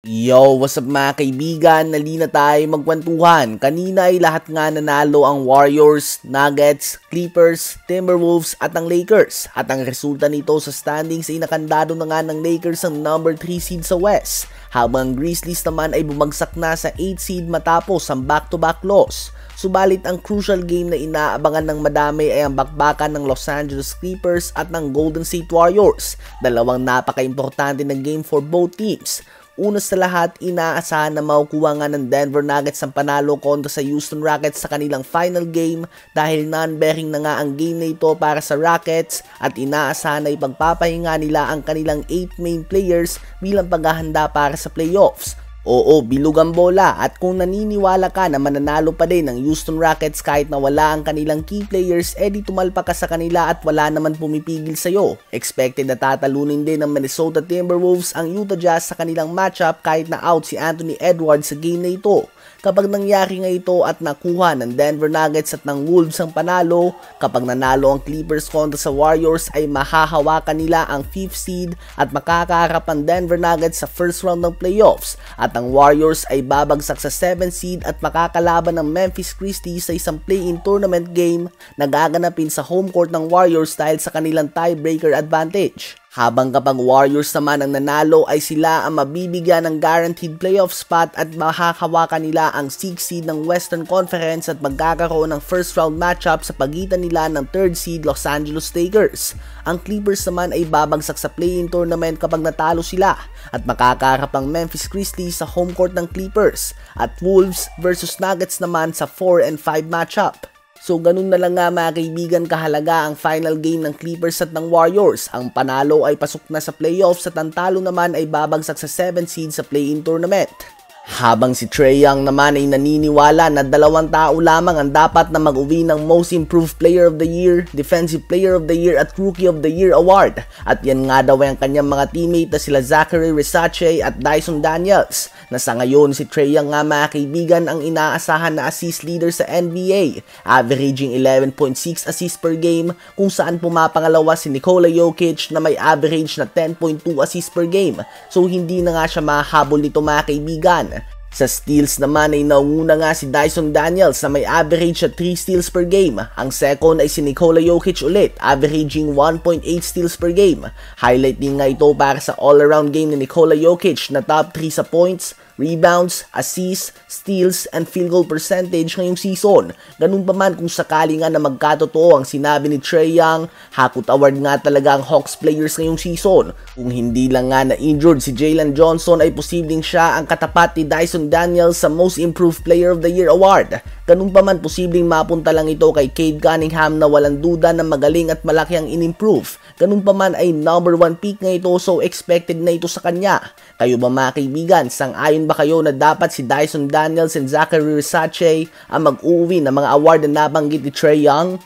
Yo, what's up mga kaibigan? Nalina tayo magkwentuhan. Kanina ay lahat nga nanalo ang Warriors, Nuggets, Clippers, Timberwolves at ang Lakers. At ang resulta nito sa standings ay nakandado na nga ng Lakers ang number 3 seed sa West. Habang ang Grizzlies naman ay bumagsak na sa 8 seed matapos ang back-to-back loss. Subalit ang crucial game na inaabangan ng madami ay ang bakbakan ng Los Angeles Clippers at ng Golden State Warriors. Dalawang napaka-importante na game for both teams. Una sa lahat, inaasahan na makukuha nga ng Denver Nuggets ang panalo kontra sa Houston Rockets sa kanilang final game dahil non-bearing na nga ang game na ito para sa Rockets at inaasahan na ipagpapahinga nila ang kanilang 8 main players bilang paghahanda para sa playoffs. Oo, bilog ang bola at kung naniniwala ka na mananalo pa din ng Houston Rockets kahit na wala ang kanilang key players, edi tumalpa ka sa kanila at wala naman pumipigil sa'yo. Expected na tatalunin din ng Minnesota Timberwolves ang Utah Jazz sa kanilang matchup kahit na out si Anthony Edwards sa game na ito. Kapag nangyari nga ito at nakuha ng Denver Nuggets at ng Wolves ang panalo, kapag nanalo ang Clippers kontra sa Warriors ay mahahawakan nila ang 5th seed at makakaharap ang Denver Nuggets sa first round ng playoffs at ang Warriors ay babagsak sa 7th seed at makakalaban ng Memphis Grizzlies sa isang play-in tournament game na gaganapin sa home court ng Warriors dahil sa kanilang tiebreaker advantage. Habang kapag Warriors naman ang nanalo ay sila ang mabibigyan ng guaranteed playoff spot at makakahawakan nila ang 6th seed ng Western Conference at magkakaroon ng first round matchup sa pagitan nila ng 3rd seed Los Angeles Lakers. Ang Clippers naman ay babagsak sa play-in tournament kapag natalo sila at makakaharap ang Memphis Grizzlies sa home court ng Clippers at Wolves versus Nuggets naman sa 4 and 5 matchup. So ganun na lang nga mga kaibigan kahalaga ang final game ng Clippers at ng Warriors. Ang panalo ay pasok na sa playoffs at ang talo naman ay babagsak sa 7th seed sa play-in tournament. Habang si Trae Young naman ay naniniwala na 2 tao lamang ang dapat na mag-uwi ng Most Improved Player of the Year, Defensive Player of the Year at Rookie of the Year award. At yan nga daw ay ang kanyang mga teammate na sila Zachary Versace at Dyson Daniels. Na sa ngayon si Trae Young nga mga kaibigan ang inaasahan na assist leader sa NBA, averaging 11.6 assists per game kung saan pumapangalawa si Nikola Jokic na may average na 10.2 assists per game. So hindi na nga siya mahabol nito mga kaibigan. Sa steals naman ay nauna nga si Dyson Daniels na may average na 3 steals per game. Ang second ay si Nikola Jokic ulit, averaging 1.8 steals per game. Highlight din nga ito para sa all-around game ni Nikola Jokic na top 3 sa points, rebounds, assists, steals, and field goal percentage ngayong season. Ganun pa man kung sakali nga na magkatotoo ang sinabi ni Trae Young, hakot award nga talaga ang Hawks players ngayong season. Kung hindi lang nga na-injured si Jalen Johnson ay posibleng siya ang katapat ni Dyson Daniels sa Most Improved Player of the Year award. Ganun pa man posibleng mapunta lang ito kay Cade Cunningham na walang duda na magaling at malaki ang in-improve. Ganun pa man ay number 1 pick nga ito so expected na ito sa kanya. Kayo ba mga kaibigan, sang-ayon ba kayo na dapat si Dyson Daniels and Zachary Versace ang mag-uwi ng mga award na nabanggit ni Trae Young?